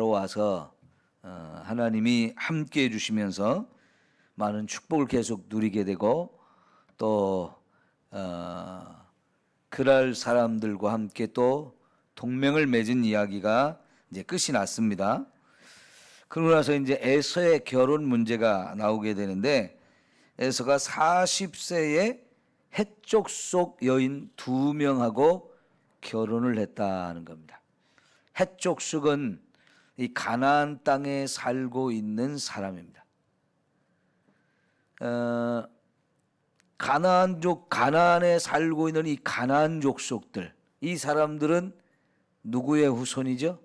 와서 하나님이 함께 해주시면서 많은 축복을 계속 누리게 되고 또 그랄 사람들과 함께 또 동맹을 맺은 이야기가 이제 끝이 났습니다. 그러고 나서 이제 에서의 결혼 문제가 나오게 되는데, 에서가 40세에 헷족 속 여인 2명하고 결혼을 했다는 겁니다. 헷족 속은 이 가나안 땅에 살고 있는 사람입니다. 가나안에 살고 있는 이 가나안 족속들, 이 사람들은 누구의 후손이죠?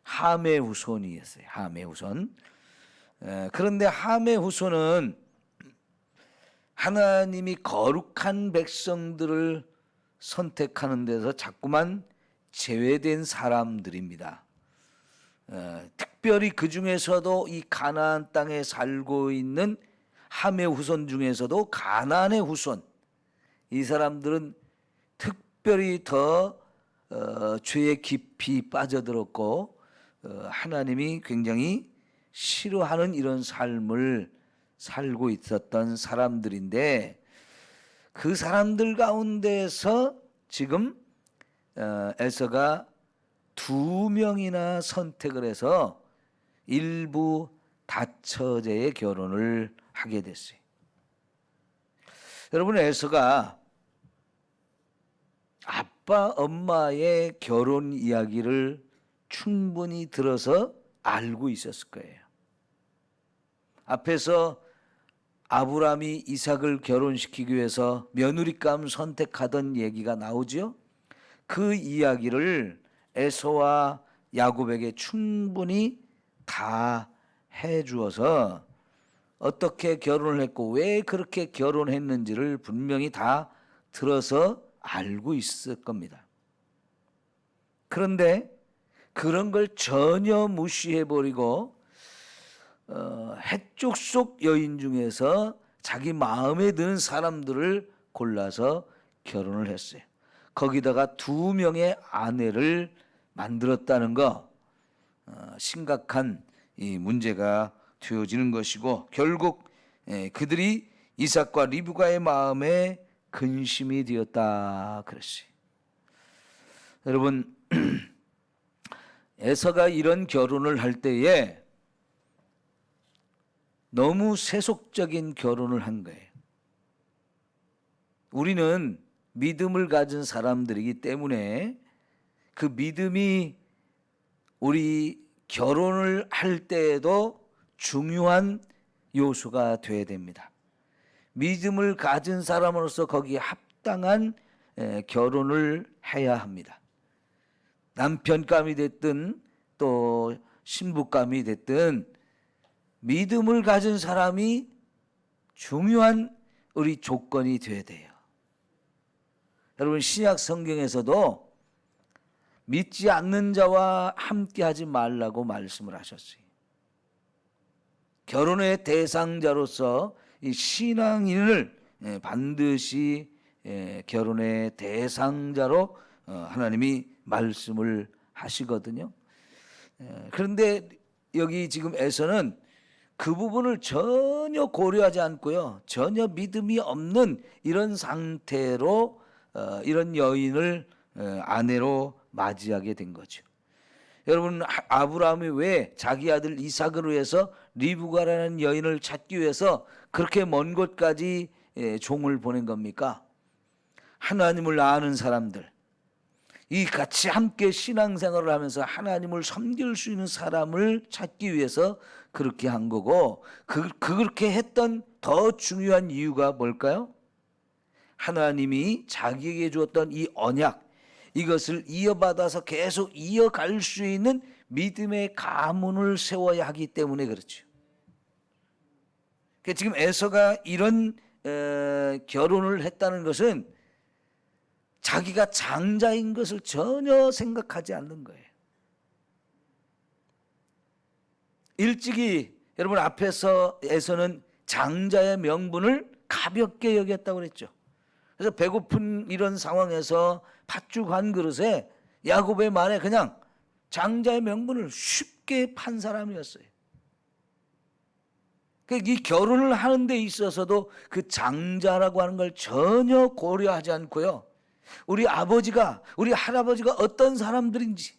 함의 후손이었어요. 함의 후손. 그런데 함의 후손은 하나님이 거룩한 백성들을 선택하는 데서 자꾸만 제외된 사람들입니다. 특별히 그 중에서도 이 가나안 땅에 살고 있는 함의 후손 중에서도 가나안의 후손, 이 사람들은 특별히 더 죄에 깊이 빠져들었고 하나님이 굉장히 싫어하는 이런 삶을 살고 있었던 사람들인데, 그 사람들 가운데서 지금 에서가 2명이나 선택을 해서 일부 다처제의 결혼을 하게 됐어요. 여러분, 에서가 아빠 엄마의 결혼 이야기를 충분히 들어서 알고 있었을 거예요. 앞에서 아브라함이 이삭을 결혼시키기 위해서 며느리감 선택하던 얘기가 나오죠. 그 이야기를 에서와 야곱에게 충분히 다 해주어서 어떻게 결혼을 했고 왜 그렇게 결혼했는지를 분명히 다 들어서 알고 있을 겁니다. 그런데 그런 걸 전혀 무시해버리고 헷족 속 여인 중에서 자기 마음에 드는 사람들을 골라서 결혼을 했어요. 거기다가 2명의 아내를 만들었다는 거, 심각한 이 문제가 되어지는 것이고, 결국 그들이 이삭과 리브가의 마음에 근심이 되었다 그랬어요. 여러분, 에서가 이런 결혼을 할 때에 너무 세속적인 결혼을 한 거예요. 우리는 믿음을 가진 사람들이기 때문에 그 믿음이 우리 결혼을 할 때에도 중요한 요소가 되어야 됩니다. 믿음을 가진 사람으로서 거기에 합당한 결혼을 해야 합니다. 남편감이 됐든 또 신부감이 됐든 믿음을 가진 사람이 중요한 우리 조건이 되어야 돼요. 여러분, 신약 성경에서도 믿지 않는 자와 함께하지 말라고 말씀을 하셨어요. 결혼의 대상자로서 이 신앙인을 반드시 결혼의 대상자로 하나님이 말씀을 하시거든요. 그런데 여기 지금 에서는 그 부분을 전혀 고려하지 않고요, 전혀 믿음이 없는 이런 상태로 이런 여인을 아내로 맞이하게 된 거죠. 여러분, 아브라함이 왜 자기 아들 이삭을 위해서 리브가라는 여인을 찾기 위해서 그렇게 먼 곳까지 종을 보낸 겁니까? 하나님을 아는 사람들, 이 같이 함께 신앙생활을 하면서 하나님을 섬길 수 있는 사람을 찾기 위해서 그렇게 한 거고, 그렇게 했던 더 중요한 이유가 뭘까요? 하나님이 자기에게 주었던 이 언약, 이것을 이어받아서 계속 이어갈 수 있는 믿음의 가문을 세워야 하기 때문에 그렇죠. 지금 에서가 이런 결혼을 했다는 것은 자기가 장자인 것을 전혀 생각하지 않는 거예요. 일찍이 여러분, 앞에서 에서는 장자의 명분을 가볍게 여겼다고 그랬죠. 그래서 배고픈 이런 상황에서 팥죽 한 그릇에 야곱의 말에 그냥 장자의 명분을 쉽게 판 사람이었어요. 이 결혼을 하는 데 있어서도 그 장자라고 하는 걸 전혀 고려하지 않고요. 우리 아버지가, 우리 할아버지가 어떤 사람들인지,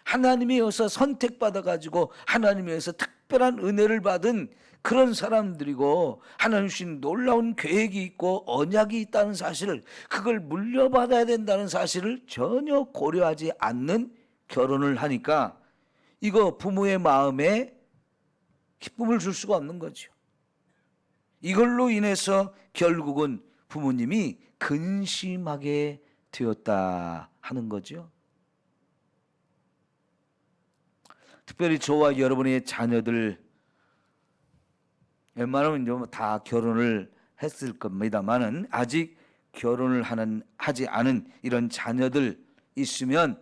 하나님에 의해서 선택받아가지고 하나님에 의해서 특별한 은혜를 받은 그런 사람들이고, 하나님 주신 놀라운 계획이 있고 언약이 있다는 사실을, 그걸 물려받아야 된다는 사실을 전혀 고려하지 않는 결혼을 하니까 이거 부모의 마음에 기쁨을 줄 수가 없는 거죠. 이걸로 인해서 결국은 부모님이 근심하게 되었다 하는 거죠. 특별히 저와 여러분의 자녀들 웬만하면 다 결혼을 했을 겁니다만은 아직 결혼을 하지 않은 이런 자녀들 있으면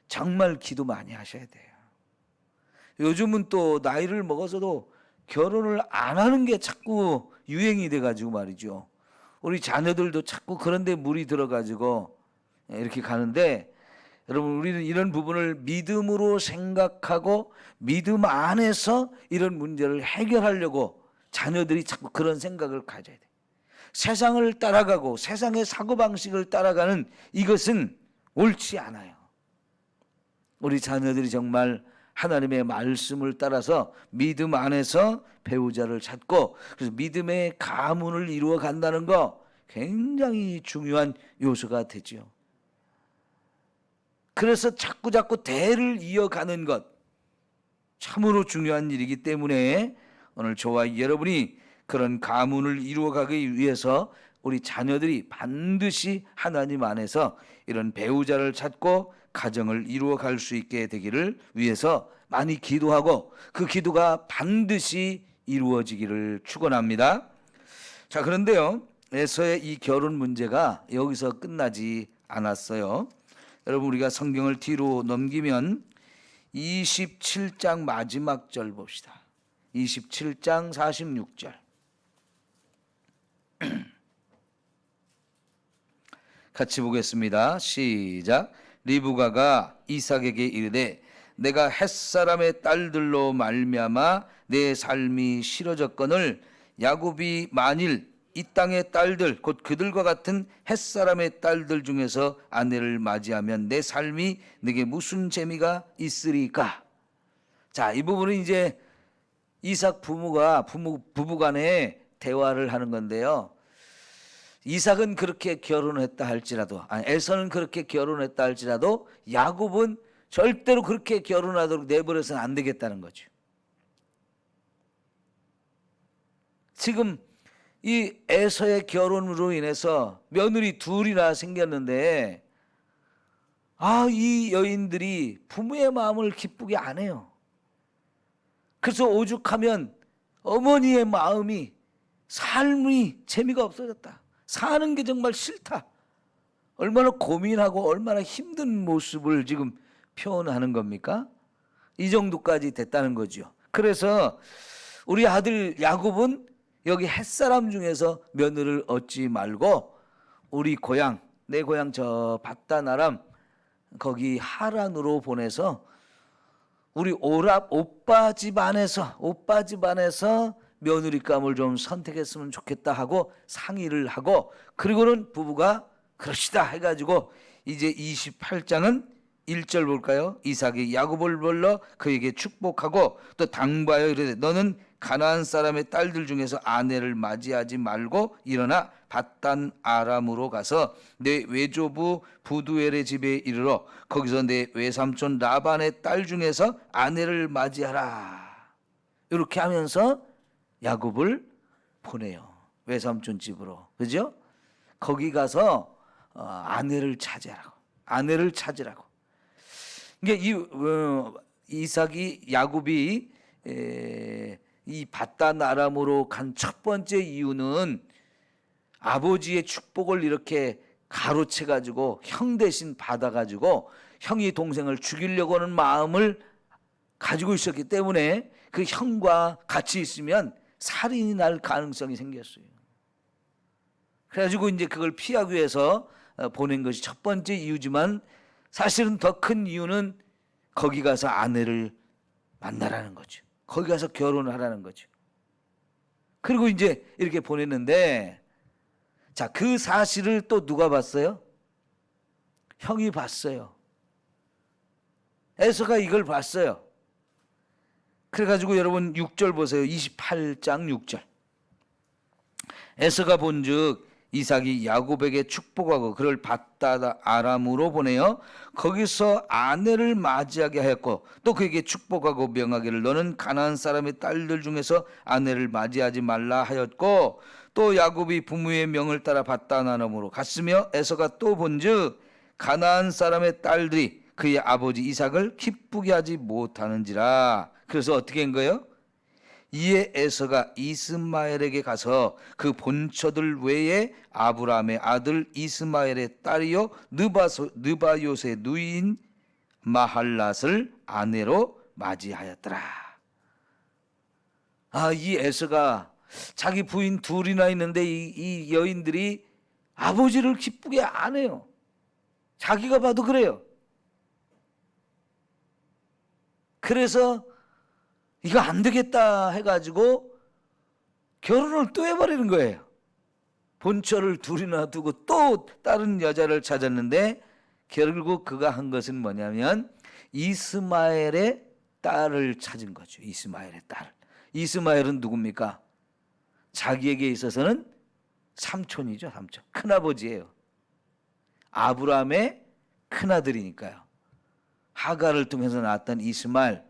정말 기도 많이 하셔야 돼요. 요즘은 또 나이를 먹어서도 결혼을 안 하는 게 자꾸 유행이 돼가지고 말이죠. 우리 자녀들도 자꾸 그런 데 물이 들어가지고 이렇게 가는데, 여러분 우리는 이런 부분을 믿음으로 생각하고 믿음 안에서 이런 문제를 해결하려고 자녀들이 자꾸 그런 생각을 가져야 돼. 세상을 따라가고 세상의 사고방식을 따라가는 이것은 옳지 않아요. 우리 자녀들이 정말 하나님의 말씀을 따라서 믿음 안에서 배우자를 찾고, 그래서 믿음의 가문을 이루어 간다는 거 굉장히 중요한 요소가 되죠. 그래서 자꾸 대를 이어가는 것 참으로 중요한 일이기 때문에 오늘 저와 여러분이 그런 가문을 이루어가기 위해서 우리 자녀들이 반드시 하나님 안에서 이런 배우자를 찾고 가정을 이루어갈 수 있게 되기를 위해서 많이 기도하고, 그 기도가 반드시 이루어지기를 축원합니다. 자, 그런데요, 에서의 이 결혼 문제가 여기서 끝나지 않았어요. 여러분 우리가 성경을 뒤로 넘기면 27장 마지막 절 봅시다. 27장 46절. 같이 보겠습니다. 시작. 리브가가 이삭에게 이르되 내가 햇사람의 딸들로 말미암아 내 삶이 싫어졌거늘 야곱이 만일 이 땅의 딸들 곧 그들과 같은 햇사람의 딸들 중에서 아내를 맞이하면 내 삶이 내게 무슨 재미가 있으리까? 자, 이 부분은 이제 이삭 부부간에 대화를 하는 건데요. 이삭은 그렇게 결혼했다 할지라도, 에서는 그렇게 결혼했다 할지라도 야곱은 절대로 그렇게 결혼하도록 내버려서는 안 되겠다는 거죠. 지금 이 에서의 결혼으로 인해서 며느리 둘이나 생겼는데, 이 여인들이 부모의 마음을 기쁘게 안 해요. 그래서 오죽하면 어머니의 마음이, 삶이 재미가 없어졌다, 사는 게 정말 싫다, 얼마나 고민하고 얼마나 힘든 모습을 지금 표현하는 겁니까? 이 정도까지 됐다는 거죠. 그래서 우리 아들 야곱은 여기 햇사람 중에서 며느리를 얻지 말고 우리 고향, 내 고향 저 밧단 아람 거기 하란으로 보내서 우리 오빠 집안에서 며느리감을 좀 선택했으면 좋겠다 하고 상의를 하고, 그리고는 부부가 그러시다 해가지고 이제 28장은 1절 볼까요? 이삭이 야곱을 불러 그에게 축복하고 또 당부하여 이르되 너는 가나안 사람의 딸들 중에서 아내를 맞이하지 말고 일어나 밧단 아람으로 가서 내 외조부 부두엘의 집에 이르러 거기서 내 외삼촌 라반의 딸 중에서 아내를 맞이하라. 이렇게 하면서 야곱을 보내요. 외삼촌 집으로. 그죠? 거기 가서 아내를 찾으라고. 이게 야곱이 이 밧단 아람으로 간 첫 번째 이유는 아버지의 축복을 이렇게 가로채 가지고 형 대신 받아 가지고 형이 동생을 죽이려고 하는 마음을 가지고 있었기 때문에 그 형과 같이 있으면 살인이 날 가능성이 생겼어요. 그래가지고 이제 그걸 피하기 위해서 보낸 것이 첫 번째 이유지만, 사실은 더 큰 이유는 거기 가서 아내를 만나라는 거죠. 거기 가서 결혼하라는 거죠. 그리고 이제 이렇게 보냈는데, 자, 그 사실을 또 누가 봤어요? 형이 봤어요. 에서가 이걸 봤어요. 그래가지고 여러분 6절 보세요. 28장 6절. 에서가 본즉 이삭이 야곱에게 축복하고 그를 밧다 아람으로 보내어 거기서 아내를 맞이하게 하였고, 또 그에게 축복하고 명하기를 너는 가나안 사람의 딸들 중에서 아내를 맞이하지 말라 하였고, 또 야곱이 부모의 명을 따라 밧다 아람으로 갔으며, 에서가 또 본즉 가나안 사람의 딸들이 그의 아버지 이삭을 기쁘게 하지 못하는지라. 그래서 어떻게 한 거예요? 이에 에서가 이스마엘에게 가서 그 본처들 외에 아브라함의 아들 이스마엘의 딸이요 느바요스의 누이인 마할랏을 아내로 맞이하였더라. 이 에서가 자기 부인 둘이나 있는데 이 여인들이 아버지를 기쁘게 안 해요. 자기가 봐도 그래요. 그래서 이거 안 되겠다 해가지고 결혼을 또 해버리는 거예요. 본처를 둘이나 두고 또 다른 여자를 찾았는데, 결국 그가 한 것은 뭐냐면 이스마엘의 딸을 찾은 거죠. 이스마엘의 딸. 이스마엘은 누굽니까? 자기에게 있어서는 삼촌이죠. 삼촌. 큰아버지예요. 아브라함의 큰아들이니까요. 하갈을 통해서 낳았던 이스마엘,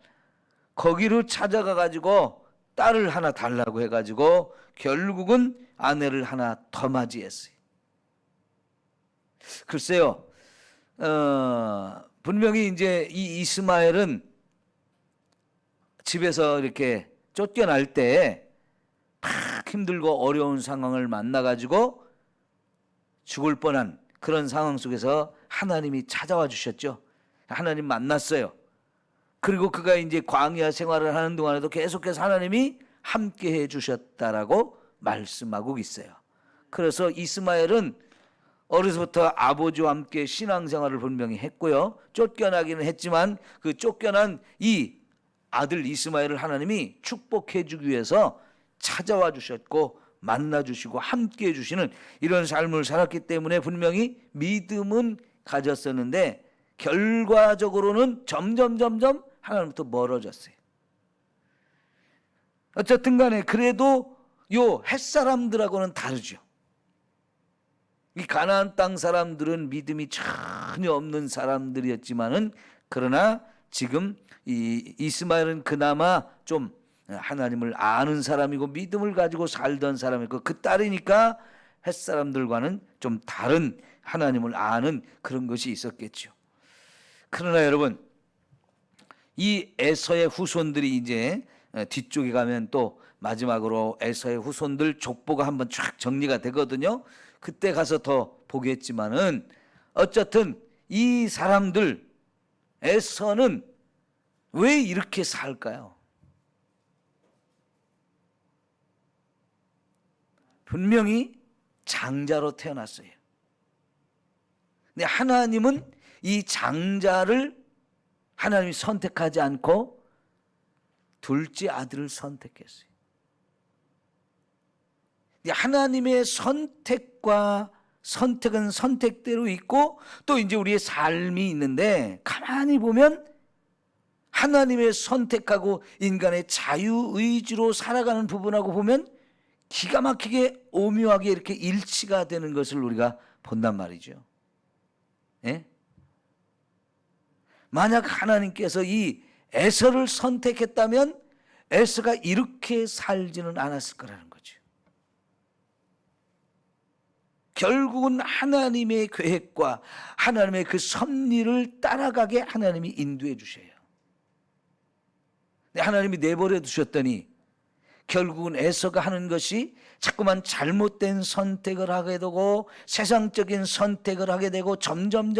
거기로 찾아가 가지고 딸을 하나 달라고 해가지고 결국은 아내를 하나 더 맞이했어요. 글쎄요, 분명히 이제 이 이스마엘은 집에서 이렇게 쫓겨날 때 막 힘들고 어려운 상황을 만나가지고 죽을 뻔한 그런 상황 속에서 하나님이 찾아와 주셨죠. 하나님 만났어요. 그리고 그가 이제 광야 생활을 하는 동안에도 계속해서 하나님이 함께 해 주셨다라고 말씀하고 있어요. 그래서 이스마엘은 어려서부터 아버지와 함께 신앙생활을 분명히 했고요. 쫓겨나기는 했지만 그 쫓겨난 이 아들 이스마엘을 하나님이 축복해 주기 위해서 찾아와 주셨고 만나 주시고 함께 해 주시는 이런 삶을 살았기 때문에 분명히 믿음은 가졌었는데, 결과적으로는 점점 하나님부터 멀어졌어요. 어쨌든 간에 그래도 요 햇사람들하고는 다르죠. 이 가나안 땅 사람들은 믿음이 전혀 없는 사람들이었지만은, 그러나 지금 이 이스마엘은 그나마 좀 하나님을 아는 사람이고 믿음을 가지고 살던 사람이고, 그 딸이니까 햇사람들과는 좀 다른 하나님을 아는 그런 것이 있었겠죠. 그러나 여러분, 이 에서의 후손들이 이제 뒤쪽에 가면 또 마지막으로 에서의 후손들 족보가 한번 쫙 정리가 되거든요. 그때 가서 더 보겠지만은, 어쨌든 이 사람들 에서는 왜 이렇게 살까요? 분명히 장자로 태어났어요. 근데 하나님은 이 장자를 하나님이 선택하지 않고 둘째 아들을 선택했어요. 하나님의 선택은 선택대로 있고, 또 이제 우리의 삶이 있는데, 가만히 보면 하나님의 선택하고 인간의 자유의지로 살아가는 부분하고 보면 기가 막히게 오묘하게 이렇게 일치가 되는 것을 우리가 본단 말이죠. 예? 만약 하나님께서 이 에서를 선택했다면 에서가 이렇게 살지는 않았을 거라는 거죠. 결국은 하나님의 계획과 하나님의 그 섭리를 따라가게 하나님이 인도해 주셔요. 하나님이 내버려 두셨더니 결국은 에서가 하는 것이 자꾸만 잘못된 선택을 하게 되고 세상적인 선택을 하게 되고 점점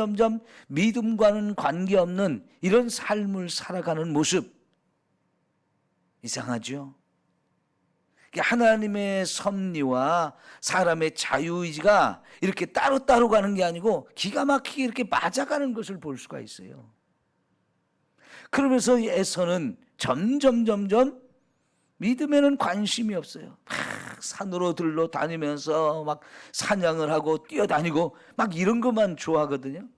믿음과는 관계없는 이런 삶을 살아가는 모습, 이상하죠? 하나님의 섭리와 사람의 자유의지가 이렇게 따로 가는 게 아니고 기가 막히게 이렇게 맞아가는 것을 볼 수가 있어요. 그러면서 에서는 점점 믿음에는 관심이 없어요. 막 산으로 들러 다니면서 막 사냥을 하고 뛰어다니고 막 이런 것만 좋아하거든요.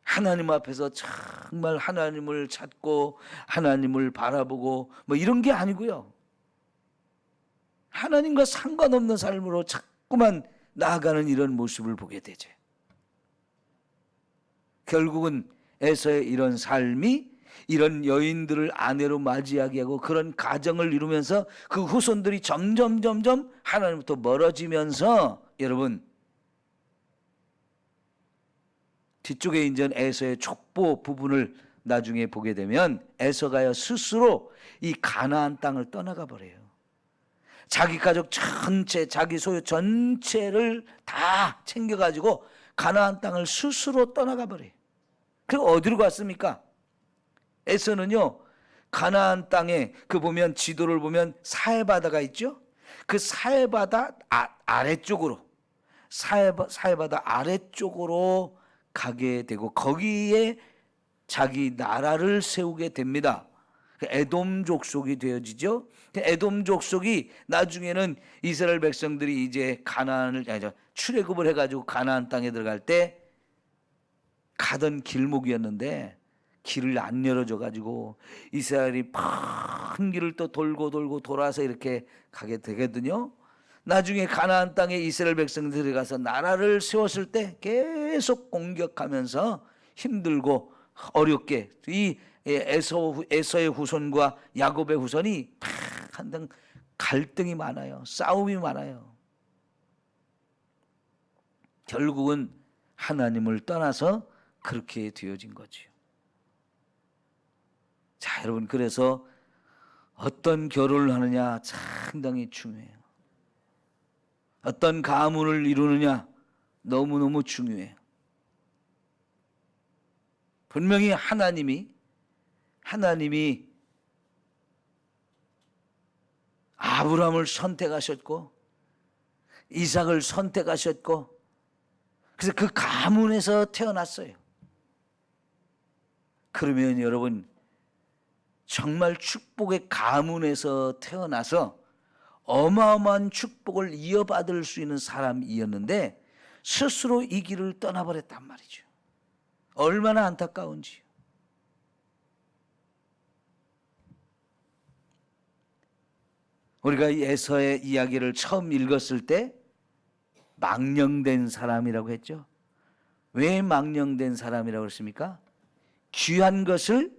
하나님 앞에서 정말 하나님을 찾고 하나님을 바라보고 뭐 이런 게 아니고요. 하나님과 상관없는 삶으로 자꾸만 나아가는 이런 모습을 보게 되죠. 결국은 에서의 이런 삶이 이런 여인들을 아내로 맞이하게 하고 그런 가정을 이루면서 그 후손들이 점점 하나님부터 멀어지면서, 여러분 뒤쪽에 이제 에서의 족보 부분을 나중에 보게 되면 에서가 스스로 이 가나안 땅을 떠나가 버려요. 자기 가족 전체, 자기 소유 전체를 다 챙겨가지고 가나안 땅을 스스로 떠나가 버려요. 그리고 어디로 갔습니까? 에서는요, 가나안 땅에 그 보면 지도를 보면 사해바다가 있죠. 그 사해바다 아래쪽으로, 사해바다 아래쪽으로 가게 되고 거기에 자기 나라를 세우게 됩니다. 에돔 족속이 되어지죠. 에돔 족속이 나중에는 이스라엘 백성들이 이제 가나안을 출애굽을 해가지고 가나안 땅에 들어갈 때 가던 길목이었는데 길을 안 열어줘 가지고 이스라엘이 큰 길을 또 돌고 돌아서 이렇게 가게 되거든요. 나중에 가나안 땅에 이스라엘 백성들이 가서 나라를 세웠을 때 계속 공격하면서 힘들고 어렵게 이 에서의 후손과 야곱의 후손이 한등 갈등이 많아요. 싸움이 많아요. 결국은 하나님을 떠나서 그렇게 되어진 거지요. 자, 여러분, 그래서 어떤 결혼을 하느냐 상당히 중요해요. 어떤 가문을 이루느냐 너무너무 중요해요. 분명히 하나님이 아브라함을 선택하셨고 이삭을 선택하셨고 그래서 그 가문에서 태어났어요. 그러면 여러분, 정말 축복의 가문에서 태어나서 어마어마한 축복을 이어받을 수 있는 사람이었는데 스스로 이 길을 떠나버렸단 말이죠. 얼마나 안타까운지요. 우리가 에서의 이야기를 처음 읽었을 때 망령된 사람이라고 했죠. 왜 망령된 사람이라고 했습니까? 귀한 것을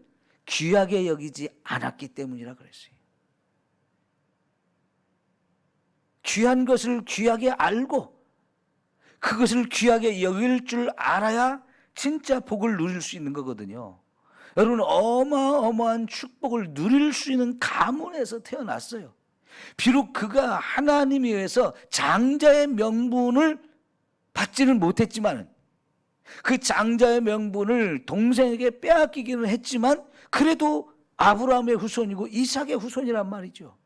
귀하게 여기지 않았기 때문이라고 그랬어요. 귀한 것을 귀하게 알고 그것을 귀하게 여길 줄 알아야 진짜 복을 누릴 수 있는 거거든요. 여러분, 어마어마한 축복을 누릴 수 있는 가문에서 태어났어요. 비록 그가 하나님에 의해서 장자의 명분을 받지는 못했지만 그 장자의 명분을 동생에게 빼앗기기는 했지만 그래도 아브라함의 후손이고 이삭의 후손이란 말이죠.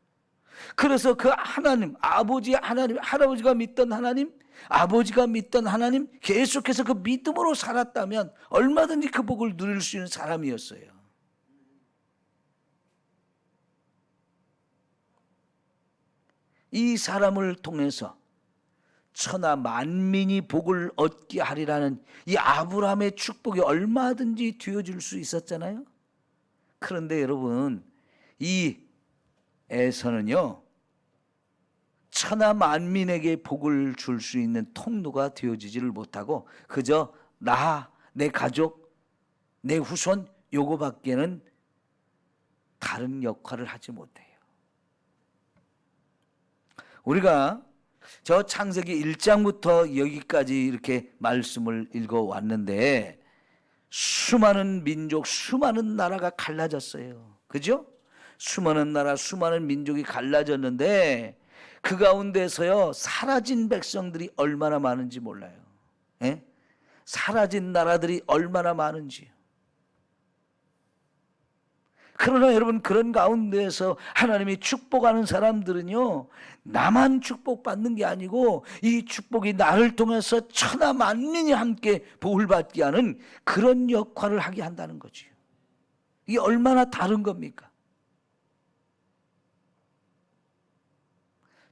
그래서 그 하나님, 아버지 하나님, 할아버지가 믿던 하나님, 아버지가 믿던 하나님, 계속해서 그 믿음으로 살았다면 얼마든지 그 복을 누릴 수 있는 사람이었어요. 이 사람을 통해서 천하 만민이 복을 얻게 하리라는 이 아브라함의 축복이 얼마든지 되어줄 수 있었잖아요. 그런데 여러분, 이 에서는요, 천하 만민에게 복을 줄 수 있는 통로가 되어지지를 못하고 그저 내 가족, 내 후손 요거밖에는 다른 역할을 하지 못해요. 우리가 저 창세기 1장부터 여기까지 이렇게 말씀을 읽어왔는데 수많은 민족, 수많은 나라가 갈라졌어요. 그죠? 수많은 나라, 수많은 민족이 갈라졌는데 그 가운데서요, 사라진 백성들이 얼마나 많은지 몰라요. 예? 사라진 나라들이 얼마나 많은지요. 그러나 여러분, 그런 가운데에서 하나님이 축복하는 사람들은요, 나만 축복받는 게 아니고 이 축복이 나를 통해서 천하 만민이 함께 복을 받게 하는 그런 역할을 하게 한다는 거지요. 이게 얼마나 다른 겁니까?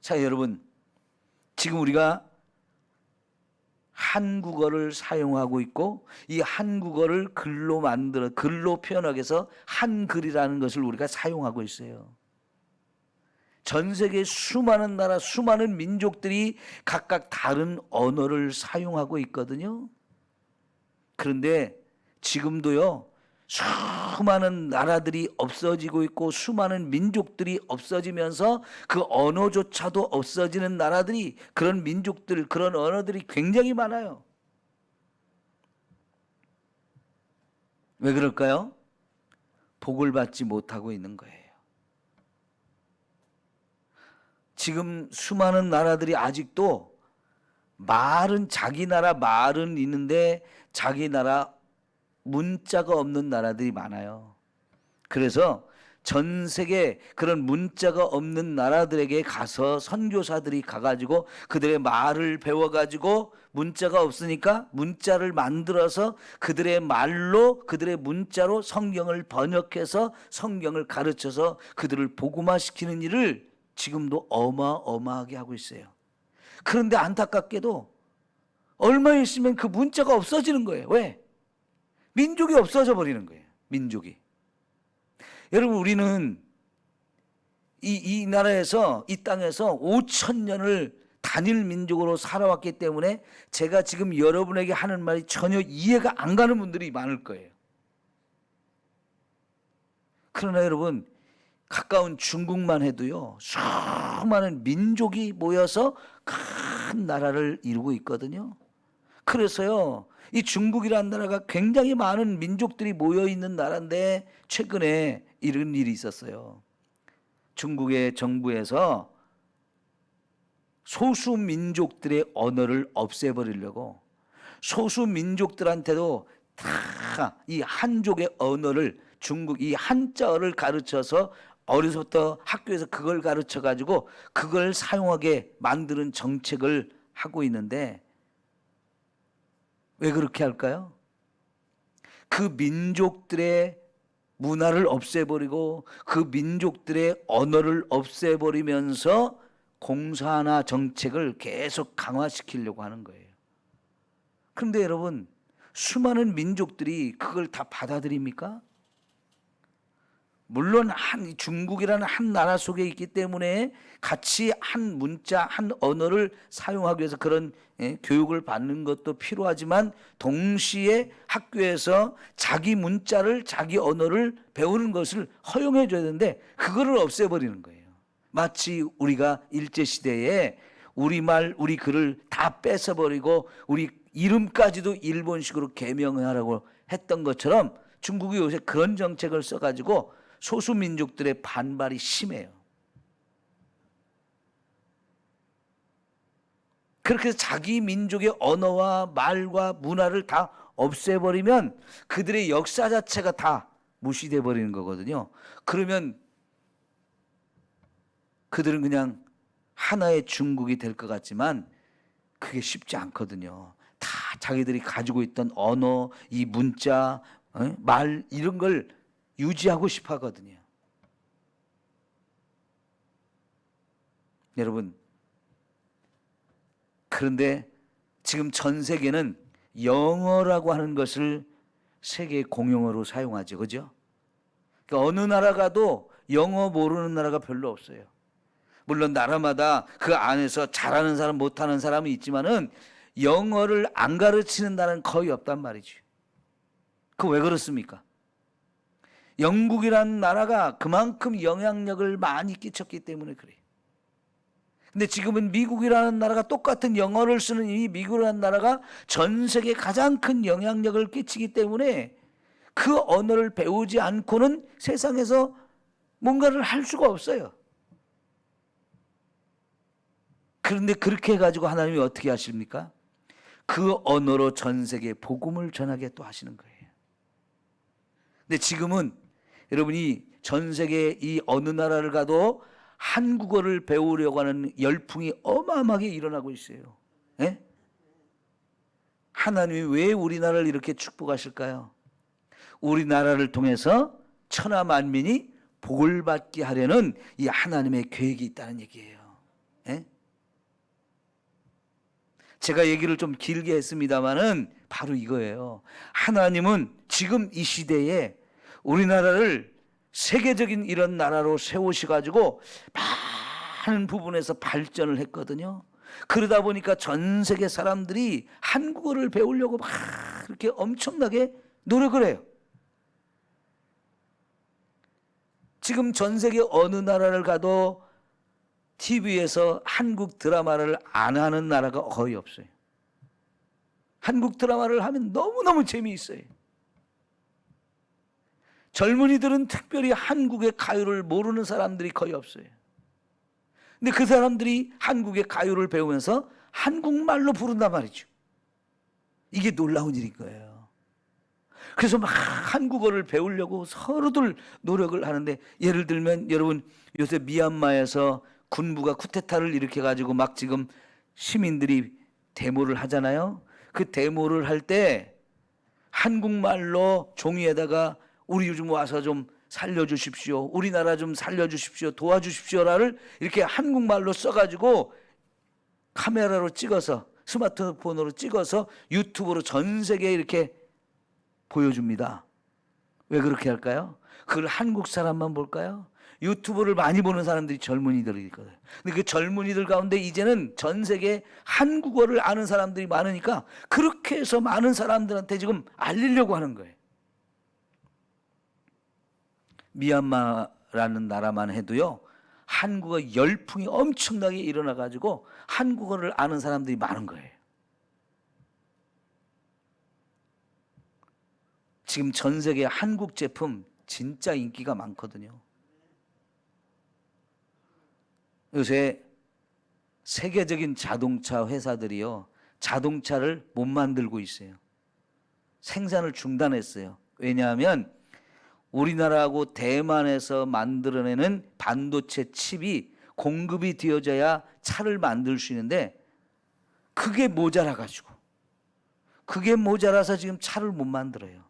자, 여러분, 지금 우리가 한국어를 사용하고 있고 이 한국어를 글로 표현하기 위해서 한글이라는 것을 우리가 사용하고 있어요. 전 세계 수많은 나라, 수많은 민족들이 각각 다른 언어를 사용하고 있거든요. 그런데 지금도요, 수많은 나라들이 없어지고 있고 수많은 민족들이 없어지면서 그 언어조차도 없어지는 나라들이, 그런 민족들, 그런 언어들이 굉장히 많아요. 왜 그럴까요? 복을 받지 못하고 있는 거예요. 지금 수많은 나라들이 아직도 말은, 자기 나라 말은 있는데 자기 나라 문자가 없는 나라들이 많아요. 그래서 전 세계 그런 문자가 없는 나라들에게 가서 선교사들이 가가지고 그들의 말을 배워가지고, 문자가 없으니까 문자를 만들어서 그들의 말로, 그들의 문자로 성경을 번역해서 성경을 가르쳐서 그들을 복음화시키는 일을 지금도 어마어마하게 하고 있어요. 그런데 안타깝게도 얼마 있으면 그 문자가 없어지는 거예요. 왜? 민족이 없어져 버리는 거예요. 민족이. 여러분, 우리는 이 나라에서, 이 땅에서 5,000년을 단일 민족으로 살아왔기 때문에 제가 지금 여러분에게 하는 말이 전혀 이해가 안 가는 분들이 많을 거예요. 그러나 여러분, 가까운 중국만 해도요, 수많은 민족이 모여서 큰 나라를 이루고 있거든요. 그래서요, 이 중국이라는 나라가 굉장히 많은 민족들이 모여 있는 나라인데 최근에 이런 일이 있었어요. 중국의 정부에서 소수 민족들의 언어를 없애버리려고 소수 민족들한테도 다 이 한족의 언어를, 중국 이 한자어를 가르쳐서 어려서부터 학교에서 그걸 가르쳐 가지고 그걸 사용하게 만드는 정책을 하고 있는데, 왜 그렇게 할까요? 그 민족들의 문화를 없애버리고 그 민족들의 언어를 없애버리면서 공사나 정책을 계속 강화시키려고 하는 거예요. 그런데 여러분, 수많은 민족들이 그걸 다 받아들입니까? 물론 중국이라는 한 나라 속에 있기 때문에 같이 한 문자, 한 언어를 사용하기 위해서 그런 교육을 받는 것도 필요하지만, 동시에 학교에서 자기 문자를, 자기 언어를 배우는 것을 허용해 줘야 되는데 그거를 없애버리는 거예요. 마치 우리가 일제시대에 우리말, 우리 글을 다 뺏어버리고 우리 이름까지도 일본식으로 개명하라고 했던 것처럼 중국이 요새 그런 정책을 써가지고 소수민족들의 반발이 심해요. 그렇게 해서 자기 민족의 언어와 말과 문화를 다 없애버리면 그들의 역사 자체가 다 무시돼 버리는 거거든요. 그러면 그들은 그냥 하나의 중국이 될 것 같지만 그게 쉽지 않거든요. 다 자기들이 가지고 있던 언어, 이 문자, 말, 이런 걸 유지하고 싶어 하거든요. 여러분, 그런데 지금 전 세계는 영어라고 하는 것을 세계 공용어로 사용하죠. 그죠? 그러니까 어느 나라 가도 영어 모르는 나라가 별로 없어요. 물론 나라마다 그 안에서 잘하는 사람, 못하는 사람이 있지만은 영어를 안 가르치는 나라는 거의 없단 말이죠. 그 왜 그렇습니까? 영국이라는 나라가 그만큼 영향력을 많이 끼쳤기 때문에 그래요. 근데 지금은 미국이라는 나라가 똑같은 영어를 쓰는 이 미국이라는 나라가 전 세계 가장 큰 영향력을 끼치기 때문에 그 언어를 배우지 않고는 세상에서 뭔가를 할 수가 없어요. 그런데 그렇게 해가지고 하나님이 어떻게 하십니까? 그 언어로 전 세계에 복음을 전하게 또 하시는 거예요. 근데 지금은 여러분이 전 세계 이 어느 나라를 가도 한국어를 배우려고 하는 열풍이 어마어마하게 일어나고 있어요. 예? 하나님이 왜 우리나라를 이렇게 축복하실까요? 우리나라를 통해서 천하 만민이 복을 받게 하려는 이 하나님의 계획이 있다는 얘기예요. 예? 제가 얘기를 좀 길게 했습니다마는 바로 이거예요. 하나님은 지금 이 시대에 우리나라를 세계적인 이런 나라로 세우셔가지고 많은 부분에서 발전을 했거든요. 그러다 보니까 전 세계 사람들이 한국어를 배우려고 막 그렇게 엄청나게 노력을 해요. 지금 전 세계 어느 나라를 가도 TV에서 한국 드라마를 안 하는 나라가 거의 없어요. 한국 드라마를 하면 너무너무 재미있어요. 젊은이들은 특별히 한국의 가요를 모르는 사람들이 거의 없어요. 근데 그 사람들이 한국의 가요를 배우면서 한국말로 부른단 말이죠. 이게 놀라운 일인 거예요. 그래서 막 한국어를 배우려고 서로들 노력을 하는데, 예를 들면 여러분 요새 미얀마에서 군부가 쿠데타를 일으켜가지고 막 지금 시민들이 데모를 하잖아요. 그 데모를 할 때 한국말로 종이에다가 우리 요즘 와서 좀 살려주십시오, 우리나라 좀 살려주십시오, 도와주십시오라를 이렇게 한국말로 써가지고 카메라로 찍어서, 스마트폰으로 찍어서 유튜브로 전 세계에 이렇게 보여줍니다. 왜 그렇게 할까요? 그걸 한국 사람만 볼까요? 유튜브를 많이 보는 사람들이 젊은이들이 있거든요. 근데 그 젊은이들 가운데 이제는 전 세계 한국어를 아는 사람들이 많으니까 그렇게 해서 많은 사람들한테 지금 알리려고 하는 거예요. 미얀마라는 나라만 해도요, 한국어 열풍이 엄청나게 일어나가지고 한국어를 아는 사람들이 많은 거예요. 지금 전 세계 한국 제품 진짜 인기가 많거든요. 요새 세계적인 자동차 회사들이요, 자동차를 못 만들고 있어요. 생산을 중단했어요. 왜냐하면 우리나라하고 대만에서 만들어내는 반도체 칩이 공급이 되어져야 차를 만들 수 있는데 그게 모자라가지고, 그게 모자라서 지금 차를 못 만들어요.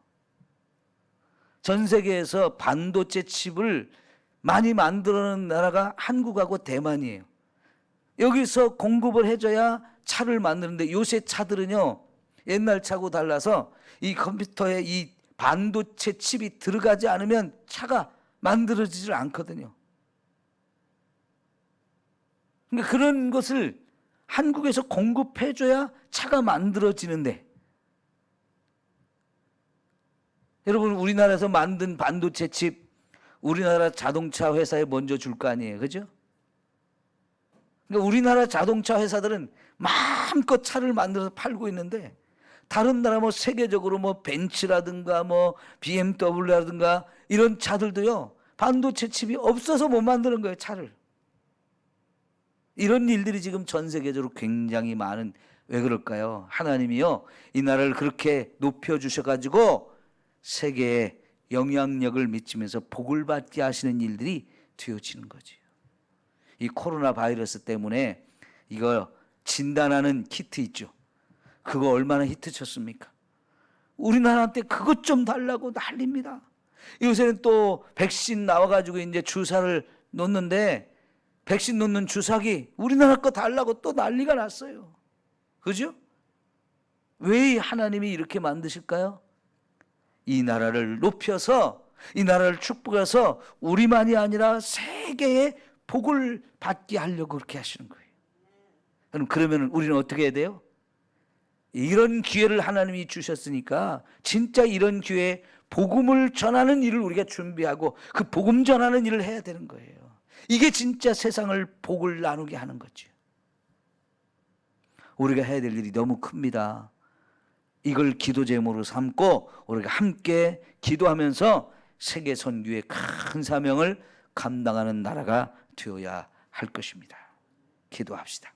전 세계에서 반도체 칩을 많이 만들어내는 나라가 한국하고 대만이에요. 여기서 공급을 해줘야 차를 만드는데, 요새 차들은요 옛날 차고 달라서 이 컴퓨터에 이 반도체 칩이 들어가지 않으면 차가 만들어지질 않거든요. 그러니까 그런 것을 한국에서 공급해줘야 차가 만들어지는데, 여러분 우리나라에서 만든 반도체 칩 우리나라 자동차 회사에 먼저 줄 거 아니에요, 그죠? 그러니까 우리나라 자동차 회사들은 마음껏 차를 만들어서 팔고 있는데, 다른 나라 뭐 세계적으로 뭐 벤츠라든가 뭐 BMW라든가 이런 차들도요 반도체 칩이 없어서 못 만드는 거예요, 차를. 이런 일들이 지금 전 세계적으로 굉장히 많은, 왜 그럴까요? 하나님이요 이 나라를 그렇게 높여주셔가지고 세계에 영향력을 미치면서 복을 받게 하시는 일들이 되어지는 거죠. 이 코로나 바이러스 때문에 이거 진단하는 키트 있죠, 그거 얼마나 히트쳤습니까? 우리나라한테 그것 좀 달라고 난립니다. 요새는 또 백신 나와가지고 이제 주사를 놓는데, 백신 놓는 주사기 우리나라 거 달라고 또 난리가 났어요. 그죠? 왜 하나님이 이렇게 만드실까요? 이 나라를 높여서, 이 나라를 축복해서 우리만이 아니라 세계에 복을 받게 하려고 그렇게 하시는 거예요. 그러면 우리는 어떻게 해야 돼요? 이런 기회를 하나님이 주셨으니까 진짜 이런 기회에 복음을 전하는 일을 우리가 준비하고 그 복음 전하는 일을 해야 되는 거예요. 이게 진짜 세상을 복을 나누게 하는 거죠. 우리가 해야 될 일이 너무 큽니다. 이걸 기도 제목으로 삼고 우리가 함께 기도하면서 세계 선교의 큰 사명을 감당하는 나라가 되어야 할 것입니다. 기도합시다.